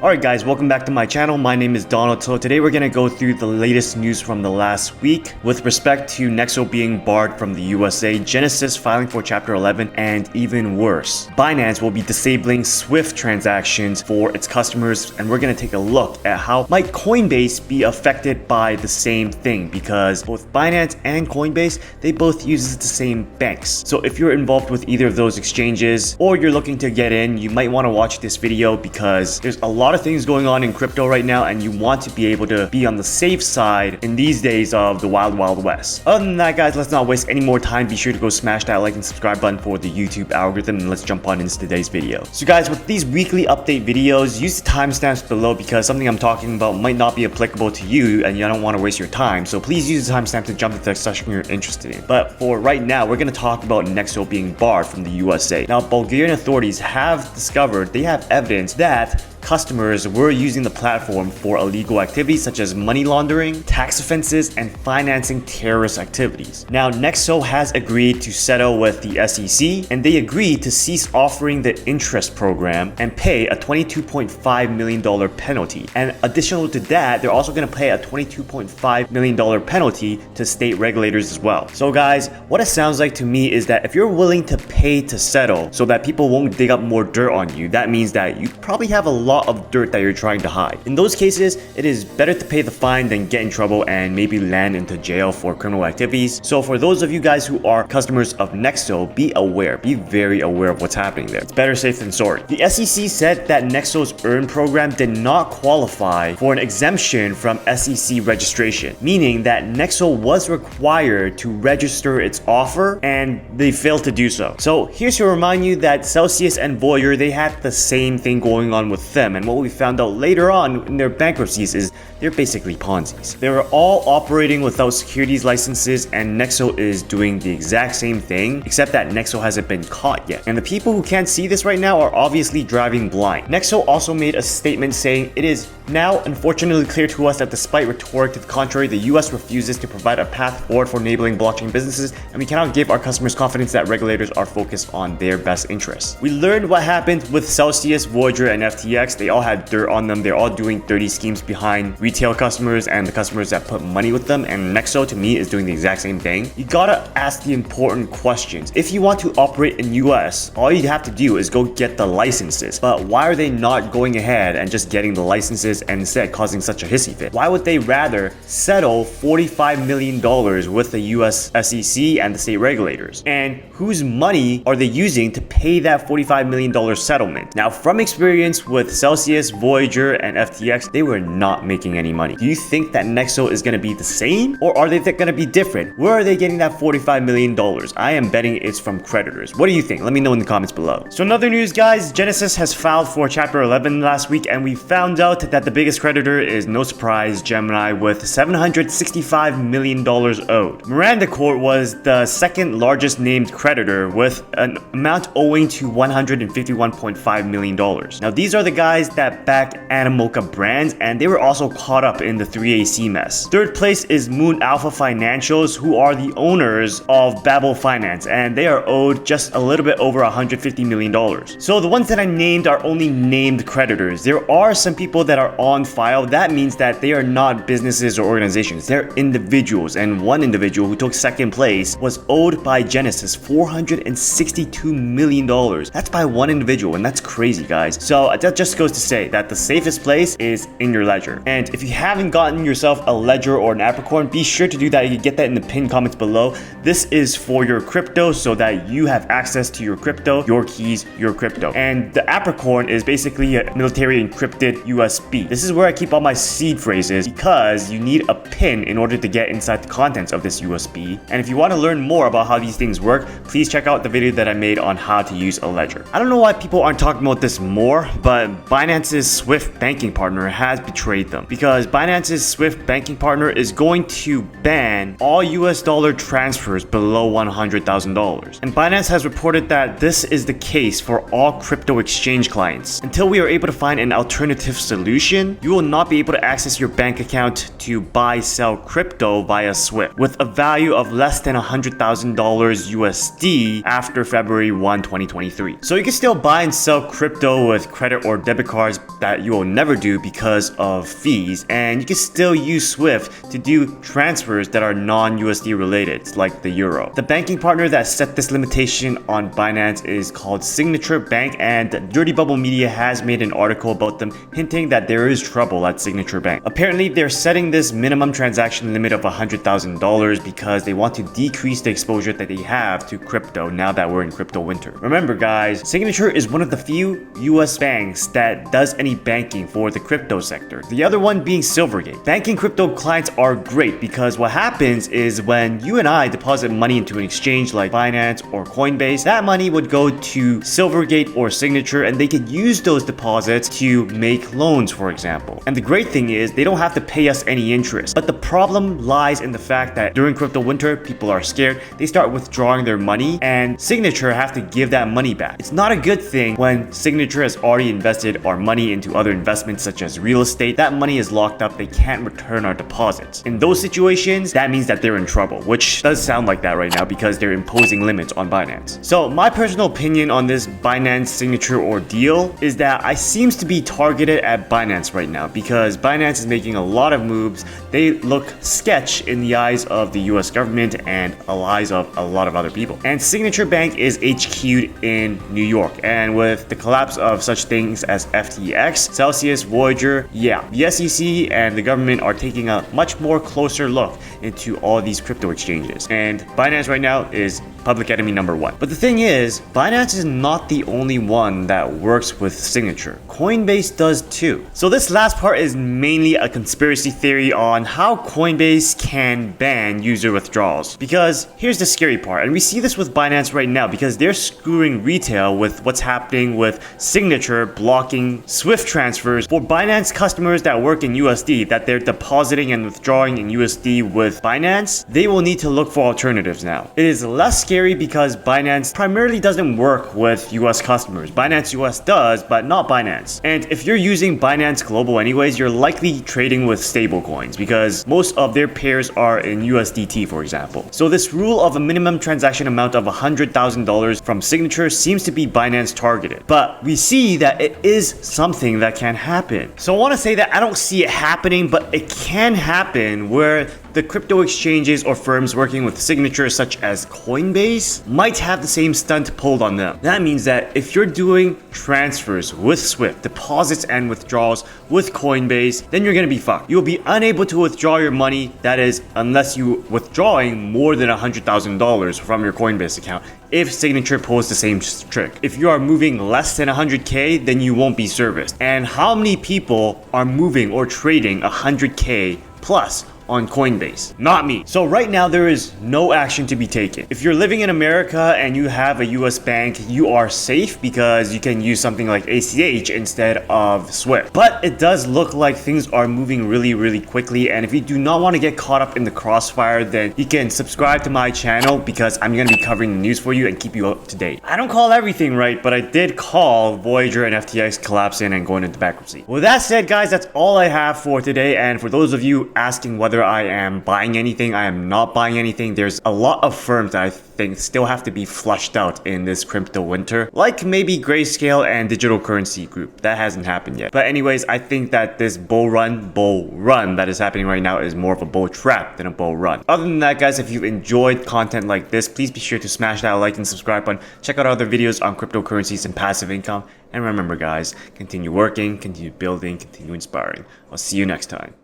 Alright guys, welcome back to my channel. My name is Donald. So today we're going to go through the latest news from the last week with respect to Nexo being barred from the USA, Genesis filing for Chapter 11, and even worse, Binance will be disabling SWIFT transactions for its customers, and we're going to take a look at how might Coinbase be affected by the same thing, because both Binance and Coinbase, they both use the same banks. So if you're involved with either of those exchanges or you're looking to get in, you might want to watch this video because there's a lot of things going on in crypto right now, and you want to be able to be on the safe side in these days of the wild west. Other than that guys, let's not waste any more time. Be sure to go smash that like and subscribe button for the YouTube algorithm, and let's jump on into today's video. So guys, with these weekly update videos, use the timestamps below because something I'm talking about might not be applicable to you and you don't want to waste your time. So please use the timestamp to jump to the section you're interested in. But for right now, we're going to talk about Nexo being barred from the USA. Now, Bulgarian authorities have discovered, they have evidence that customers were using the platform for illegal activities such as money laundering, tax offenses, and financing terrorist activities. Now, Nexo has agreed to settle with the SEC, and they agreed to cease offering the interest program and pay a $22.5 million penalty. And additional to that, they're also going to pay a $22.5 million penalty to state regulators as well. So guys, what it sounds like to me is that if you're willing to pay to settle so that people won't dig up more dirt on you, that means that you probably have a lot of dirt that you're trying to hide. In those cases, it is better to pay the fine than get in trouble and maybe land into jail for criminal activities. So for those of you guys who are customers of Nexo, be aware, be very aware of what's happening there. It's better safe than sorry. The SEC said that Nexo's Earn program did not qualify for an exemption from SEC registration, meaning that Nexo was required to register its offer and they failed to do so. So here's to remind you that Celsius and Voyager, they had the same thing going on with them. And what we found out later on in their bankruptcies is they're basically Ponzi's. They were all operating without securities licenses, and Nexo is doing the exact same thing, except that Nexo hasn't been caught yet. And the people who can't see this right now are obviously driving blind. Nexo also made a statement saying it is now unfortunately clear to us that despite rhetoric to the contrary, the US refuses to provide a path forward for enabling blockchain businesses, and we cannot give our customers confidence that regulators are focused on their best interests. We learned what happened with Celsius, Voyager, and FTX. They all had dirt on them. They're all doing dirty schemes behind retail customers and the customers that put money with them, and Nexo to me is doing the exact same thing. You gotta ask the important questions. If you want to operate in US, all you have to do is go get the licenses. But why are they not going ahead and just getting the licenses and instead causing such a hissy fit? Why would they rather settle $45 million with the US SEC and the state regulators? And whose money are they using to pay that $45 million settlement? Now, from experience with Celsius, Voyager, and FTX, they were not making any money. Do you think that Nexo is going to be the same, or are they going to be different? Where are they getting that $45 million? I am betting it's from creditors. What do you think? Let me know in the comments below. So in other news guys, Genesis has filed for Chapter 11 last week, and we found out that the biggest creditor is, no surprise, Gemini, with $765 million owed. Miranda Court was the second largest named creditor with an amount owing to $151.5 million. Now these are the guys that back Animoca Brands, and they were also caught up in the 3AC mess. Third place is Moon Alpha Financials, who are the owners of Babel Finance, and they are owed just a little bit over $150 million. So the ones that I named are only named creditors. There are some people that are on file. That means that they are not businesses or organizations. They're individuals, and one individual who took second place was owed by Genesis $462 million. That's by one individual, and that's crazy guys. So that just goes to say that the safest place is in your ledger. And if you haven't gotten yourself a ledger or an Apricorn, be sure to do that. You can get that in the pinned comments below. This is for your crypto so that you have access to your crypto, your keys, your crypto. And the Apricorn is basically a military encrypted USB. This is where I keep all my seed phrases because you need a pin in order to get inside the contents of this USB. And if you want to learn more about how these things work, please check out the video that I made on how to use a ledger. I don't know why people aren't talking about this more, but Binance's SWIFT banking partner has betrayed them, because Binance's SWIFT banking partner is going to ban all US dollar transfers below $100,000. And Binance has reported that this is the case for all crypto exchange clients. Until we are able to find an alternative solution, you will not be able to access your bank account to buy, sell crypto via SWIFT with a value of less than $100,000 USD after February 1, 2023. So you can still buy and sell crypto with credit or debit debit cards that you will never do because of fees, and you can still use Swift to do transfers that are non-USD related, like the euro. The banking partner that set this limitation on Binance is called Signature Bank, and Dirty Bubble Media has made an article about them hinting that there is trouble at Signature Bank. Apparently, they're setting this minimum transaction limit of $100,000 because they want to decrease the exposure that they have to crypto now that we're in crypto winter. Remember guys, Signature is one of the few US banks that does any banking for the crypto sector. The other one being Silvergate. Banking crypto clients are great because what happens is when you and I deposit money into an exchange like Binance or Coinbase, that money would go to Silvergate or Signature and they could use those deposits to make loans, for example. And the great thing is they don't have to pay us any interest. But the problem lies in the fact that during crypto winter, people are scared. They start withdrawing their money and Signature have to give that money back. It's not a good thing when Signature has already invested our money into other investments such as real estate. That money is locked up. They can't return our deposits. In those situations, that means that they're in trouble, which does sound like that right now because they're imposing limits on Binance. So my personal opinion on this Binance Signature ordeal is that I seems to be targeted at Binance right now because Binance is making a lot of moves. They look sketch in the eyes of the US government and the eyes of a lot of other people. And Signature Bank is HQ'd in New York, and with the collapse of such things as FTX, Celsius, Voyager, the SEC and the government are taking a much more closer look into all these crypto exchanges. And Binance right now is public enemy number one. But the thing is, Binance is not the only one that works with Signature. Coinbase does too. So this last part is mainly a conspiracy theory on how Coinbase can ban user withdrawals. Because here's the scary part, and we see this with Binance right now because they're screwing retail with what's happening with Signature blocking Swift transfers for Binance customers that work in USD that they're depositing and withdrawing in USD with Binance. They will need to look for alternatives now. It is less scary because Binance primarily doesn't work with US customers. Binance US does, but not Binance. And if you're using Binance Global anyways, you're likely trading with stablecoins because most of their pairs are in USDT, for example. So this rule of a minimum transaction amount of $100,000 from Signature seems to be Binance targeted. But we see that it is something that can happen. So I want to say that I don't see it happening, but it can happen where the crypto exchanges or firms working with Signature such as Coinbase might have the same stunt pulled on them. That means that if you're doing transfers with Swift, deposits and withdrawals with Coinbase, then you're gonna be fucked. You'll be unable to withdraw your money, that is, unless you withdrawing more than $100,000 from your Coinbase account. If Signature pulls the same trick. If you are moving less than 100K, then you won't be serviced. And how many people are moving or trading 100K plus on Coinbase? Not me. So right now there is no action to be taken. If you're living in America and you have a US bank, you are safe because you can use something like ACH instead of Swift. But it does look like things are moving really quickly, and if you do not want to get caught up in the crossfire, then you can subscribe to my channel because I'm going to be covering the news for you and keep you up to date. I don't call everything right, but I did call Voyager and FTX collapsing and going into bankruptcy. With that said, guys, that's all I have for today, and for those of you asking whether I am buying anything, I am not buying anything. There's a lot of firms that I think still have to be flushed out in this crypto winter, like maybe Grayscale and Digital Currency Group. That hasn't happened yet. But anyways, I think that this bull run that is happening right now is more of a bull trap than a bull run. Other than that, guys, if you enjoyed content like this, please be sure to smash that like and subscribe button. Check out other videos on cryptocurrencies and passive income. And remember, guys, continue working, continue building, continue inspiring. I'll see you next time.